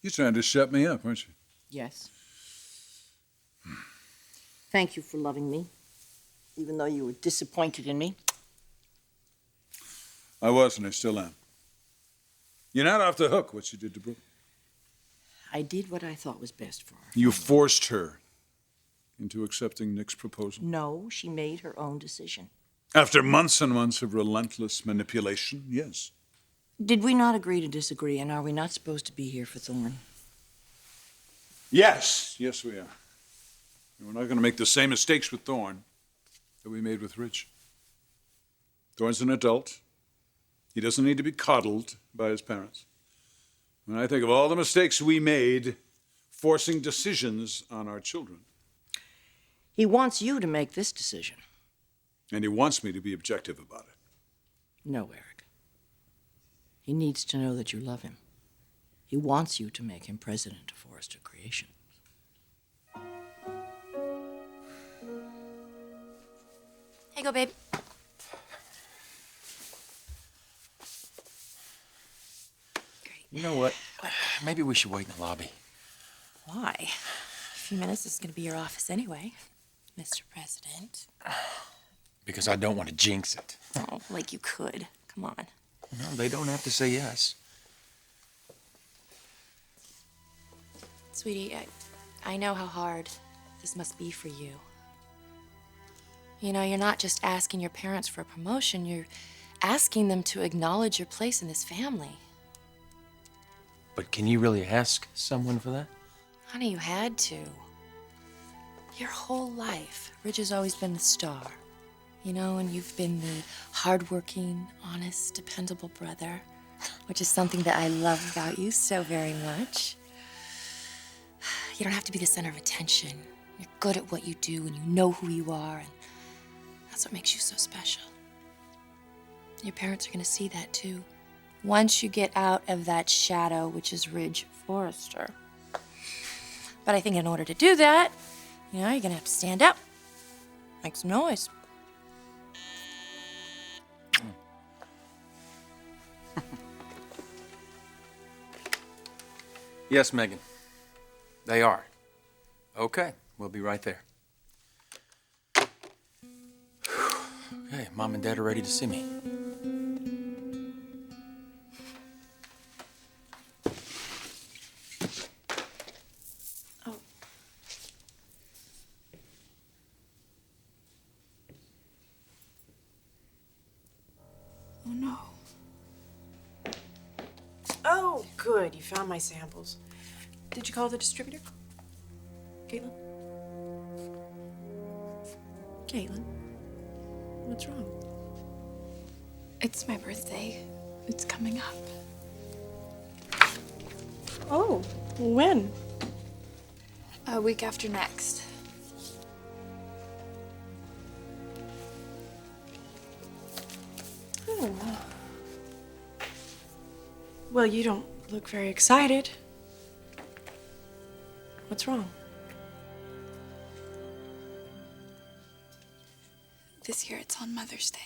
You're trying to shut me up, aren't you? Yes. Thank you for loving me, even though you were disappointed in me. I was, and I still am. You're not off the hook what you did to Brooke. I did what I thought was best for her. You forced her into accepting Nick's proposal. No, she made her own decision. After months and months of relentless manipulation, yes. Did we not agree to disagree, and are we not supposed to be here for Thorne? Yes, yes we are. And we're not going to make the same mistakes with Thorne that we made with Rich. Thorne's an adult. He doesn't need to be coddled by his parents. When I think of all the mistakes we made forcing decisions on our children. He wants you to make this decision. And he wants me to be objective about it. No, Eric. He needs to know that you love him. He wants you to make him President of Forrester Creations. Here you go, babe. You know what? Maybe we should wait in the lobby. Why? A few minutes is going to be your office anyway, Mr. President. Because I don't want to jinx it. Oh, like you could. Come on. No, they don't have to say yes. Sweetie, I know how hard this must be for you. You know, you're not just asking your parents for a promotion, you're asking them to acknowledge your place in this family. But can you really ask someone for that? Honey, you had to. Your whole life, Ridge has always been the star. You know, and you've been the hardworking, honest, dependable brother, which is something that I love about you so very much. You don't have to be the center of attention. You're good at what you do, and you know who you are, and that's what makes you so special. Your parents are going to see that, too. Once you get out of that shadow, which is Ridge Forrester. But I think in order to do that, you know, you're gonna have to stand up, make some noise. Yes, Megan. They are. Okay, we'll be right there. Okay, Mom and Dad are ready to see me. Oh, no. Oh, good. You found my samples. Did you call the distributor? Caitlin? Caitlin? What's wrong? It's my birthday. It's coming up. Oh, when? A week after next. Oh. Well, you don't look very excited. What's wrong? This year it's on Mother's Day.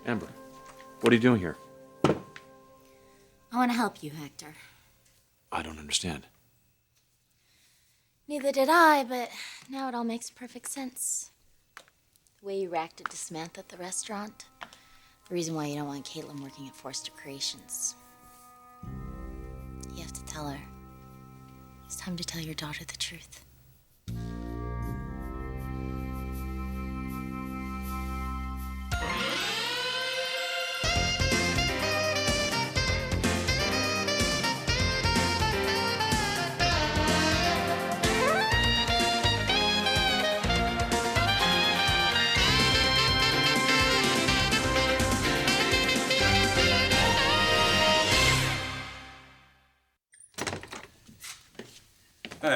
Amber, what are you doing here? I want to help you, Hector. I don't understand. Neither did I, but now it all makes perfect sense. The way you reacted to Samantha at the restaurant. The reason why you don't want Caitlin working at Forrester Creations. You have to tell her. It's time to tell your daughter the truth.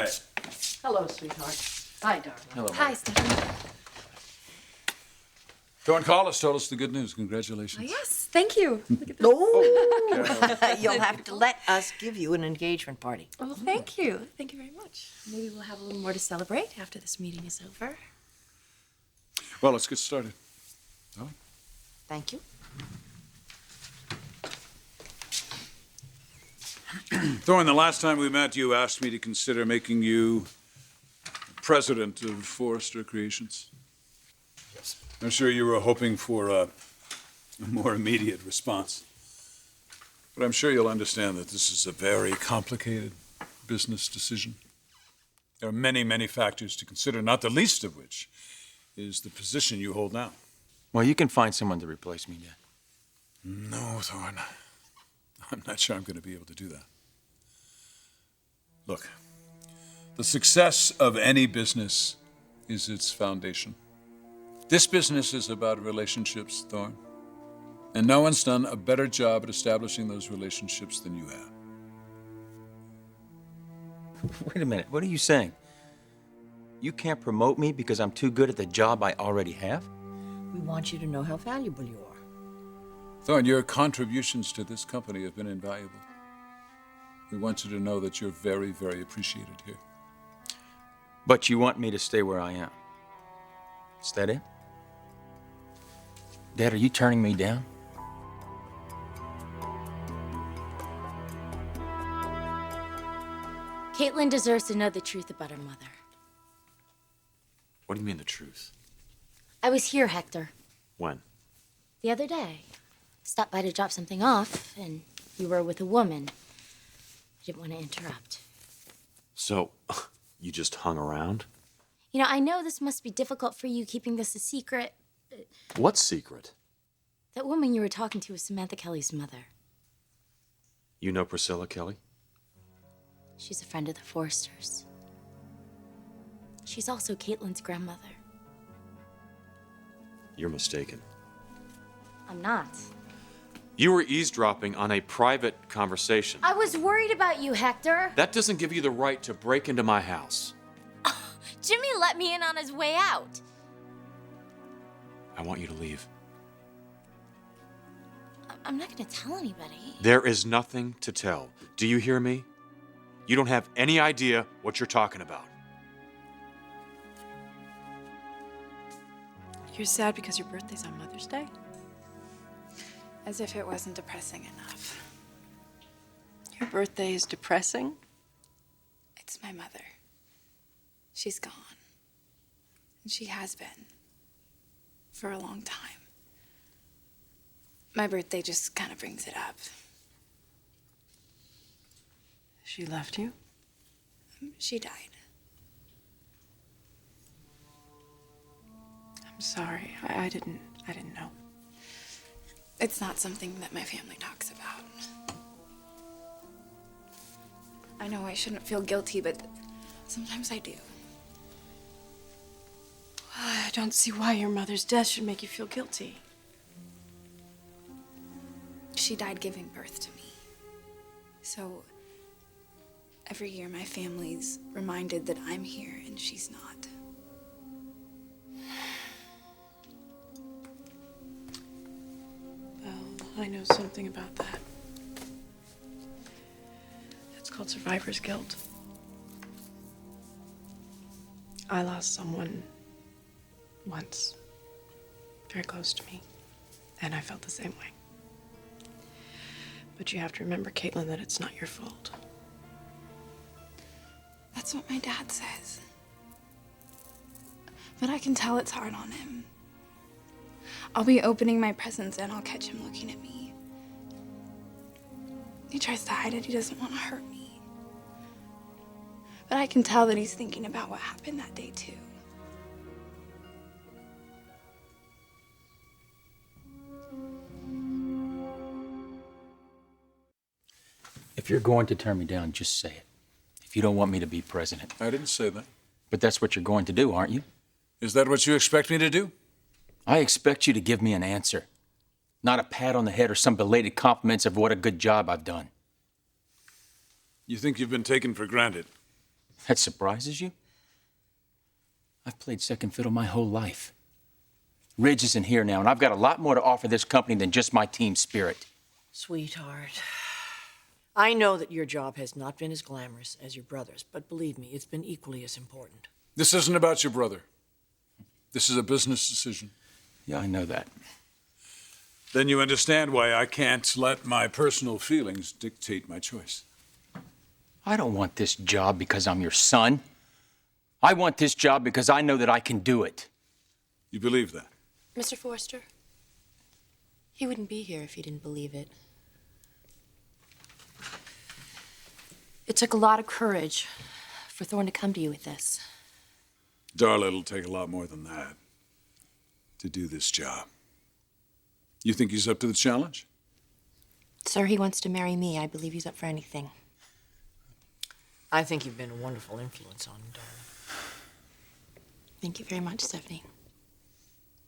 Hey. Hello, sweetheart. Hi, darling. Hello. Hi, Stephanie. Thorne Carlos told us the good news. Congratulations. Oh, yes, thank you. Oh, you'll have to let us give you an engagement party. Well, thank you. Thank you very much. Maybe we'll have a little more to celebrate after this meeting is over. Well, let's get started. Huh? Thank you. Thorne, the last time we met, you asked me to consider making you President of Forrester Creations. Yes. I'm sure you were hoping for a more immediate response. But I'm sure you'll understand that this is a very complicated business decision. There are many, many factors to consider, not the least of which is the position you hold now. Well, you can find someone to replace me, Dad. No, Thorne. I'm not sure I'm going to be able to do that. Look, the success of any business is its foundation. This business is about relationships, Thorne. And no one's done a better job at establishing those relationships than you have. Wait a minute, what are you saying? You can't promote me because I'm too good at the job I already have? We want you to know how valuable you are. Thorne, your contributions to this company have been invaluable. We want you to know that you're very, very appreciated here. But you want me to stay where I am. Is that it? Dad, are you turning me down? Caitlin deserves to know the truth about her mother. What do you mean the truth? I was here, Hector, When? the other day. Stopped by to drop something off, and you were with a woman. I didn't want to interrupt. So, you just hung around? You know, I know this must be difficult for you keeping this a secret. What secret? That woman you were talking to was Samantha Kelly's mother. You know Priscilla Kelly? She's a friend of the Forresters. She's also Caitlin's grandmother. You're mistaken. I'm not. You were eavesdropping on a private conversation. I was worried about you, Hector. That doesn't give you the right to break into my house. Jimmy let me in on his way out. I want you to leave. I'm not going to tell anybody. There is nothing to tell. Do you hear me? You don't have any idea what you're talking about. You're sad because your birthday's on Mother's Day? As if it wasn't depressing enough. Your birthday is depressing? It's my mother. She's gone. And she has been. For a long time. My birthday just kind of brings it up. She left you? She died. I'm sorry. I didn't know. It's not something that my family talks about. I know I shouldn't feel guilty, but sometimes I do. I don't see why your mother's death should make you feel guilty. She died giving birth to me. So every year my family's reminded that I'm here and she's not. Well, I know something about that. It's called survivor's guilt. I lost someone once, very close to me, and I felt the same way. But you have to remember, Caitlin, that it's not your fault. That's what my dad says. But I can tell it's hard on him. I'll be opening my presents and I'll catch him looking at me. He tries to hide it. He doesn't want to hurt me. But I can tell that he's thinking about what happened that day, too. If you're going to turn me down, just say it. If you don't want me to be president. I didn't say that. But that's what you're going to do, aren't you? Is that what you expect me to do? I expect you to give me an answer. Not a pat on the head or some belated compliments of what a good job I've done. You think you've been taken for granted? That surprises you? I've played second fiddle my whole life. Ridge isn't here now, and I've got a lot more to offer this company than just my team spirit. Sweetheart, I know that your job has not been as glamorous as your brother's, but believe me, it's been equally as important. This isn't about your brother. This is a business decision. Yeah, I know that. Then you understand why I can't let my personal feelings dictate my choice. I don't want this job because I'm your son. I want this job because I know that I can do it. You believe that? Mr. Forrester, he wouldn't be here if he didn't believe it. It took a lot of courage for Thorne to come to you with this. Darla, it'll take a lot more than that to do this job. You think he's up to the challenge? Sir, he wants to marry me. I believe he's up for anything. I think you've been a wonderful influence on him, darling. Thank you very much, Stephanie.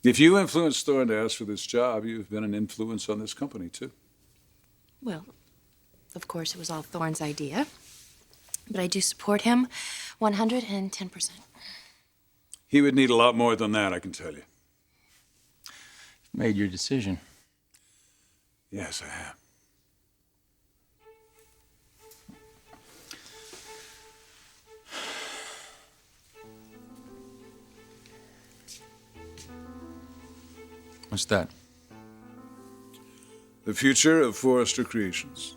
If you influenced Thorne to ask for this job, you've been an influence on this company, too. Well, of course, it was all Thorne's idea. But I do support him 110%. He would need a lot more than that, I can tell you. Made your decision. Yes, I have. What's that? The future of Forrester Creations.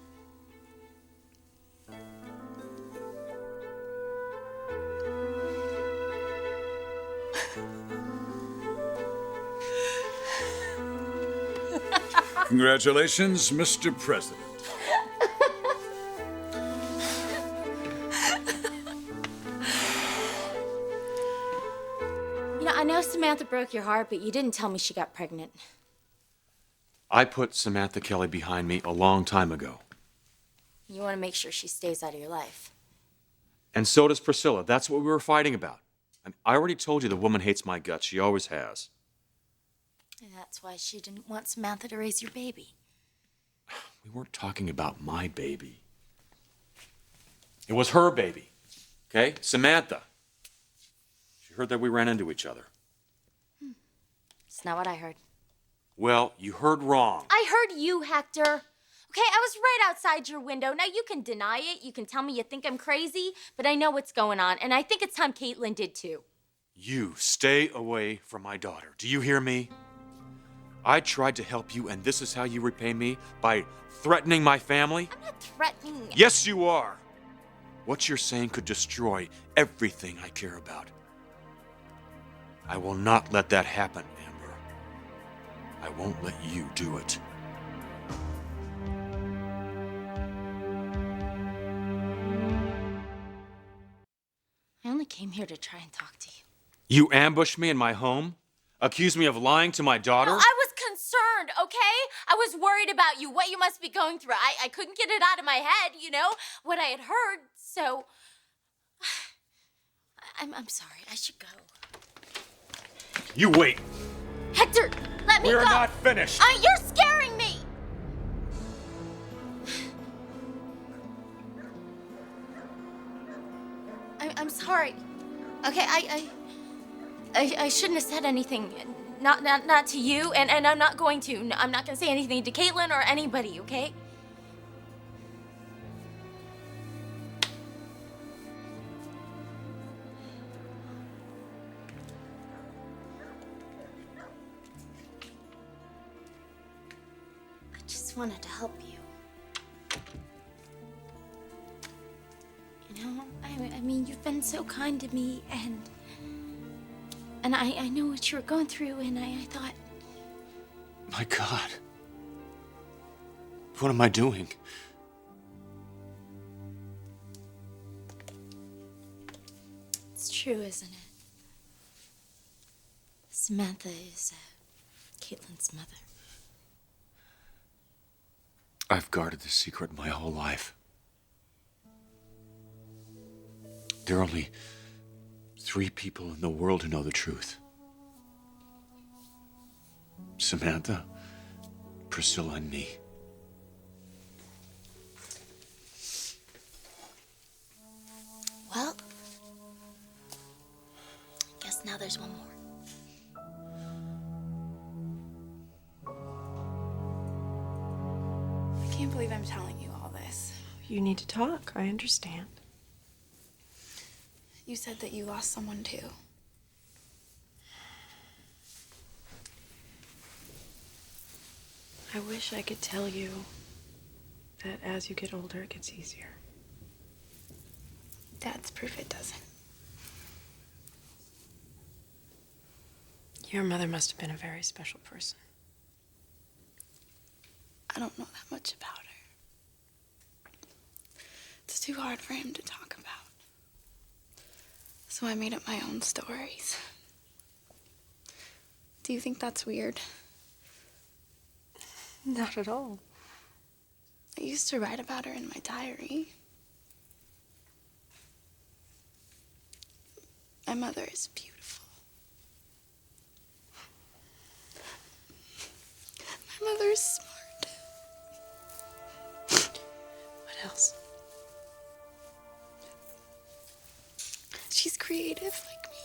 Congratulations, Mr. President. You know, I know Samantha broke your heart, but you didn't tell me she got pregnant. I put Samantha Kelly behind me a long time ago. You want to make sure she stays out of your life. And so does Priscilla. That's what we were fighting about. I already told you the woman hates my guts. She always has. And that's why she didn't want Samantha to raise your baby. We weren't talking about my baby. It was her baby. Okay? Samantha. She heard that we ran into each other. It's not what I heard. Well, you heard wrong. I heard you, Hector. Okay, I was right outside your window. Now, you can deny it. You can tell me you think I'm crazy, but I know what's going on, and I think it's time Caitlin did too. You stay away from my daughter. Do you hear me? I tried to help you, and this is how you repay me? By threatening my family? I'm not threatening. Yes, you are. What you're saying could destroy everything I care about. I will not let that happen, Amber. I won't let you do it. I only came here to try and talk to you. You ambushed me in my home? Accused me of lying to my daughter? No, I was concerned, okay? I was worried about you, what you must be going through. I couldn't get it out of my head, you know, what I had heard, so... I'm sorry, I should go. You wait. Hector, let me go! We're not finished. You're scaring me! I'm sorry. Okay, I shouldn't have said anything. Not to you, and I'm not going to. I'm not going to say anything to Caitlin or anybody, okay? I just wanted to help you. You know, I mean, you've been so kind to me, and I know what you were going through, and I thought... My God. What am I doing? It's true, isn't it? Samantha is Caitlin's mother. I've guarded this secret my whole life. There are only 3 people in the world who know the truth. Samantha, Priscilla, and me. Well, Now there's one more. I can't believe I'm telling you all this. You need to talk. I understand. You said that you lost someone too. I wish I could tell you that as you get older, it gets easier. Dad's proof it doesn't. Your mother must have been a very special person. I don't know that much about her. It's too hard for him to talk about. So I made up my own stories. Do you think that's weird? Not at all. I used to write about her in my diary. My mother is beautiful. My mother is smart. What else? She's creative like me.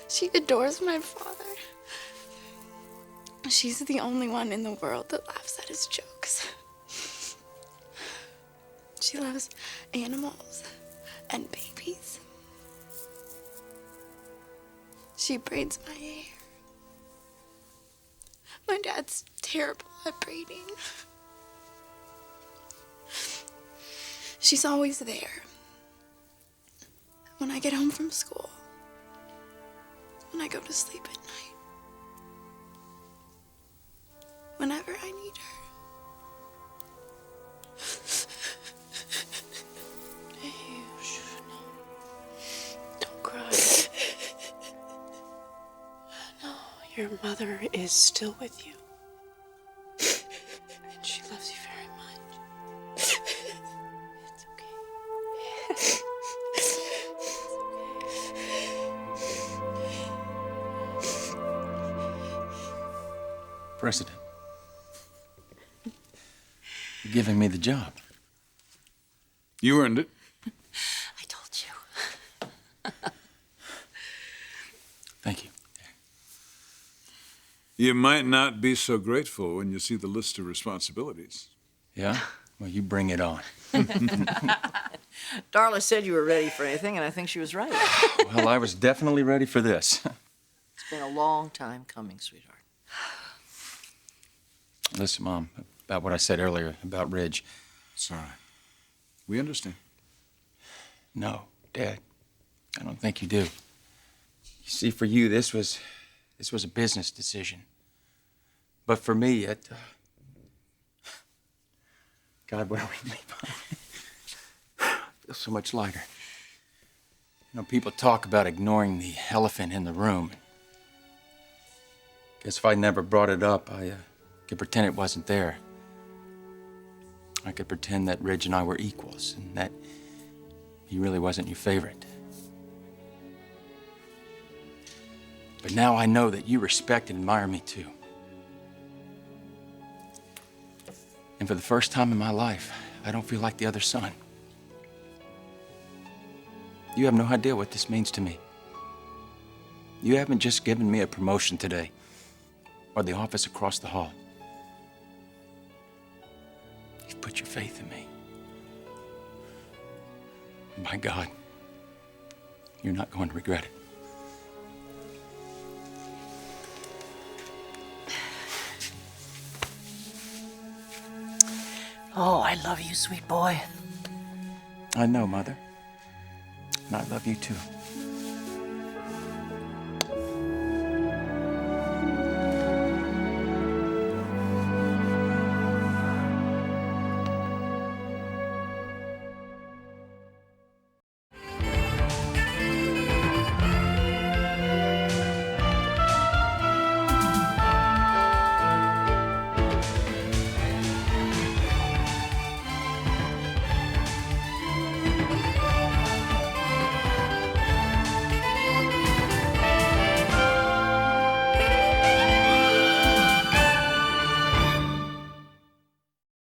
She adores my father. She's the only one in the world that laughs at his jokes. She loves animals and babies. She braids my hair. My dad's terrible at braiding. She's always there. When I get home from school. When I go to sleep at night. Whenever I need her. Hey, shh, no. Don't cry. No, your mother is still with you. And she loves you very much. It's okay. President, you're giving me the job. You earned it. I told you. Thank you. You might not be so grateful when you see the list of responsibilities. Yeah? Well, you bring it on. Darla said you were ready for anything, and I think she was right. Well, I was definitely ready for this. It's been a long time coming, sweetheart. Listen, Mom, about what I said earlier about Ridge. It's all right. We understand. No, Dad, I don't think you do. You see, for you, this was a business decision. But for me, God, where we leave, I feel so much lighter. You know, people talk about ignoring the elephant in the room. Guess if I never brought it up, I could pretend it wasn't there. I could pretend that Ridge and I were equals and that he really wasn't your favorite. But now I know that you respect and admire me too. And for the first time in my life, I don't feel like the other son. You have no idea what this means to me. You haven't just given me a promotion today or the office across the hall. You've put your faith in me. And by God, you're not going to regret it. Oh, I love you, sweet boy. I know, Mother. And I love you too.